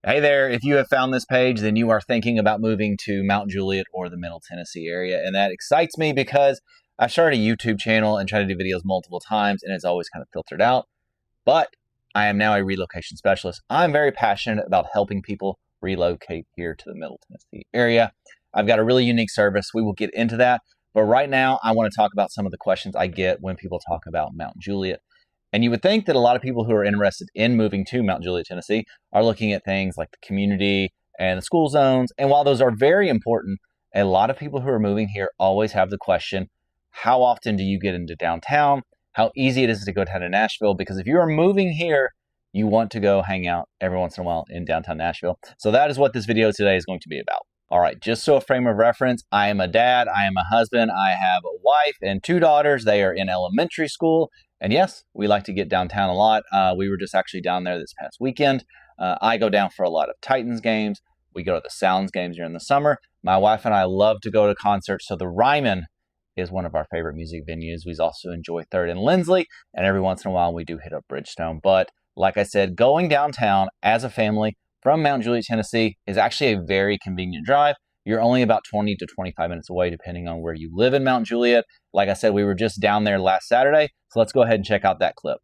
Hey there, if you have found this page, then you are thinking about moving to Mount Juliet or the Middle Tennessee area. And that excites me because I started a YouTube channel and tried to do videos multiple times, and it's always kind of filtered out. But I am now a relocation specialist. I'm very passionate about helping people relocate here to the Middle Tennessee area. I've got a really unique service. We will get into that. But right now, I want to talk about some of the questions I get when people talk about Mount Juliet. And you would think that a lot of people who are interested in moving to Mount Juliet, Tennessee, are looking at things like the community and the school zones. And while those are very important, a lot of people who are moving here always have the question, how often do you get into downtown? How easy it is to go down to Nashville? Because if you are moving here, you want to go hang out every once in a while in downtown Nashville. So that is what this video today is going to be about. All right, just so a frame of reference, I am a dad, I am a husband, I have a wife and two daughters. They are in elementary school. And yes, we like to get downtown a lot. We were just actually down there this past weekend. I go down for a lot of Titans games. We go to the Sounds games during the summer. My wife and I love to go to concerts. So the Ryman is one of our favorite music venues. We also enjoy 3rd and Lindsley. And every once in a while, we do hit up Bridgestone. But like I said, going downtown as a family from Mount Juliet, Tennessee is actually a very convenient drive. You're only about 20 to 25 minutes away, depending on where you live in Mount Juliet. Like I said, we were just down there last Saturday, so let's go ahead and check out that clip.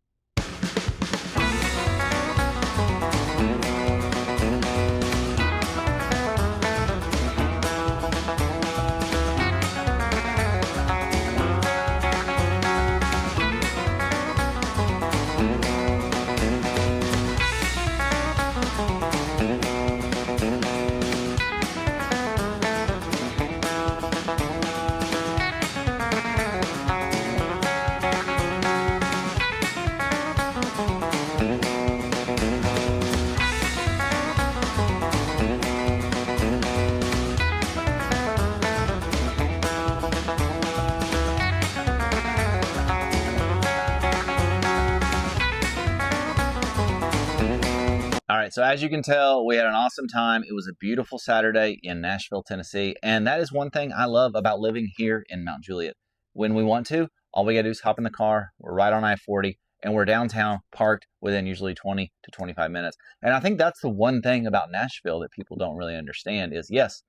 All right, so as you can tell, we had an awesome time. It was a beautiful Saturday in Nashville, Tennessee, and that is one thing I love about living here in Mount Juliet. When we want to, all we gotta do is hop in the car, we're right on I-40, and we're downtown, parked within usually 20 to 25 minutes. And I think that's the one thing about Nashville that people don't really understand is, yes,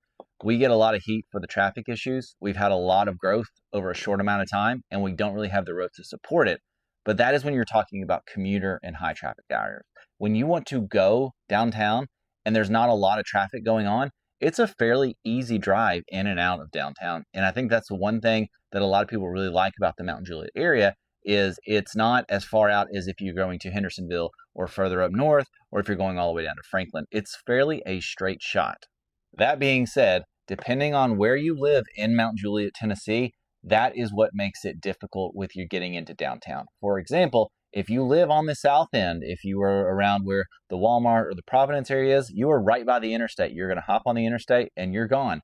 we get a lot of heat for the traffic issues. We've had a lot of growth over a short amount of time, and we don't really have the roads to support it. But that is when you're talking about commuter and high traffic areas. When you want to go downtown and there's not a lot of traffic going on, it's a fairly easy drive in and out of downtown. And I think that's the one thing that a lot of people really like about the Mount Juliet area is it's not as far out as if you're going to Hendersonville or further up north, or if you're going all the way down to Franklin. It's fairly a straight shot. That being said, depending on where you live in Mount Juliet, Tennessee, that is what makes it difficult with you getting into downtown. For example, if you live on the south end, if you are around where the Walmart or the Providence area is, you are right by the interstate. You're going to hop on the interstate and you're gone.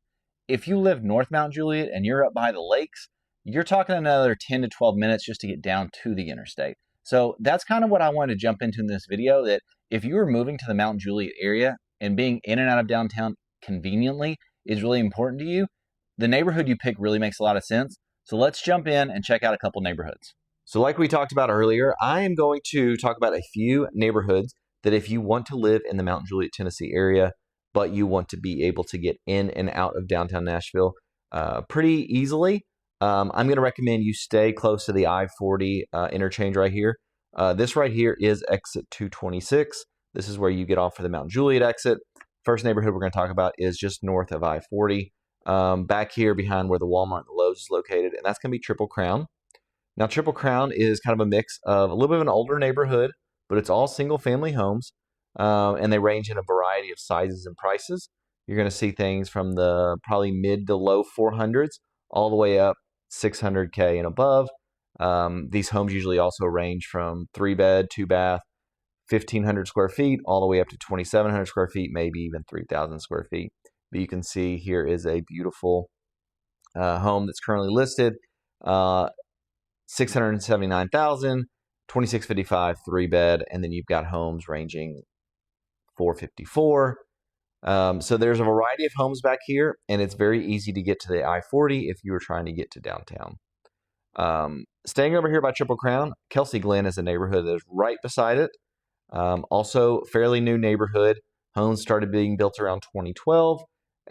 If you live north Mount Juliet and you're up by the lakes, you're talking another 10 to 12 minutes just to get down to the interstate. So that's kind of what I wanted to jump into in this video, that if you are moving to the Mount Juliet area and being in and out of downtown conveniently is really important to you, the neighborhood you pick really makes a lot of sense. So let's jump in and check out a couple neighborhoods. So like we talked about earlier, I am going to talk about a few neighborhoods that if you want to live in the Mount Juliet, Tennessee area, but you want to be able to get in and out of downtown Nashville pretty easily, I'm going to recommend you stay close to the I-40 interchange right here. This right here is exit 226. This is where you get off for the Mount Juliet exit. First neighborhood we're going to talk about is just north of I-40. Back here behind where the Walmart and the Lowe's is located, and that's going to be Triple Crown. Now, Triple Crown is kind of a mix of a little bit of an older neighborhood, but it's all single-family homes, and they range in a variety of sizes and prices. You're going to see things from the probably mid to low 400s all the way up 600K and above. These homes usually also range from 3-bed, 2-bath, 1,500 square feet, all the way up to 2,700 square feet, maybe even 3,000 square feet. But you can see here is a beautiful home that's currently listed. $679,000, 2655 3-bed, and then you've got homes ranging $454. So there's a variety of homes back here, and it's very easy to get to the I-40 if you were trying to get to downtown. Staying over here by Triple Crown, Kelsey Glen is a neighborhood that is right beside it. Also fairly new neighborhood. Homes started being built around 2012,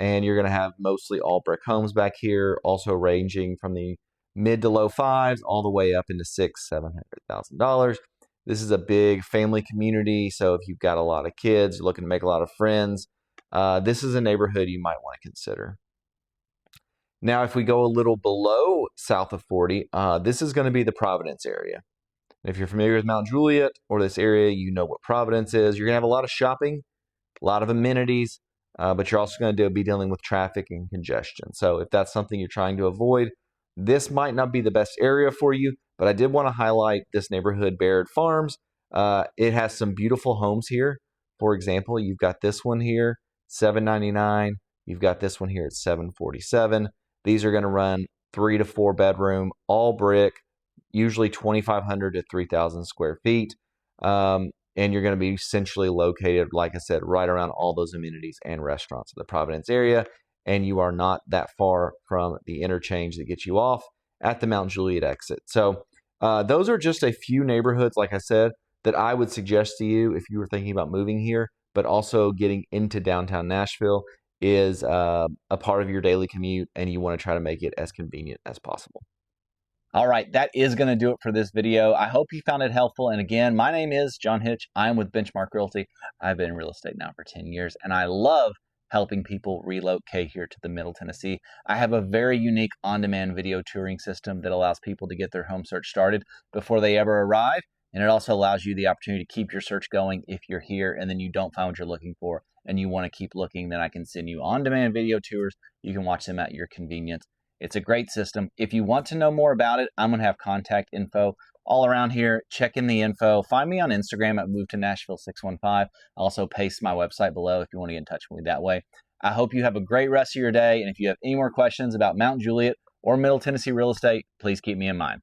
and you're going to have mostly all brick homes back here, also ranging from the mid to low fives all the way up into $600,000-$700,000. This is a big family community, so if you've got a lot of kids, you're looking to make a lot of friends, this is a neighborhood you might want to consider. Now, if we go a little below south of 40, this is going to be the Providence area. If you're familiar with Mount Juliet or this area, you know what Providence is. You're going to have a lot of shopping, a lot of amenities, but you're also going to be dealing with traffic and congestion. So if that's something you're trying to avoid, this might not be the best area for you, but I did want to highlight this neighborhood, Baird Farms. It has some beautiful homes here. For example, you've got this one here, $799. You've got this one here at $747. These are going to run 3 to 4 bedroom, all brick, usually 2,500 to 3,000 square feet. And you're going to be essentially located, like I said, right around all those amenities and restaurants in the Providence area. And you are not that far from the interchange that gets you off at the Mount Juliet exit. So those are just a few neighborhoods, like I said, that I would suggest to you if you were thinking about moving here, but also getting into downtown Nashville is a part of your daily commute, and you want to try to make it as convenient as possible. All right, that is going to do it for this video. I hope you found it helpful. And again, my name is John Hitch. I'm with Benchmark Realty. I've been in real estate now for 10 years, and I love helping people relocate here to the Middle Tennessee. I have a very unique on-demand video touring system that allows people to get their home search started before they ever arrive. And it also allows you the opportunity to keep your search going if you're here and then you don't find what you're looking for and you want to keep looking, then I can send you on-demand video tours. You can watch them at your convenience. It's a great system. If you want to know more about it, I'm going to have contact info all around here. Check in the info. Find me on Instagram at Move to Nashville 615. I'll also paste my website below if you want to get in touch with me that way. I hope you have a great rest of your day. And if you have any more questions about Mount Juliet or Middle Tennessee real estate, please keep me in mind.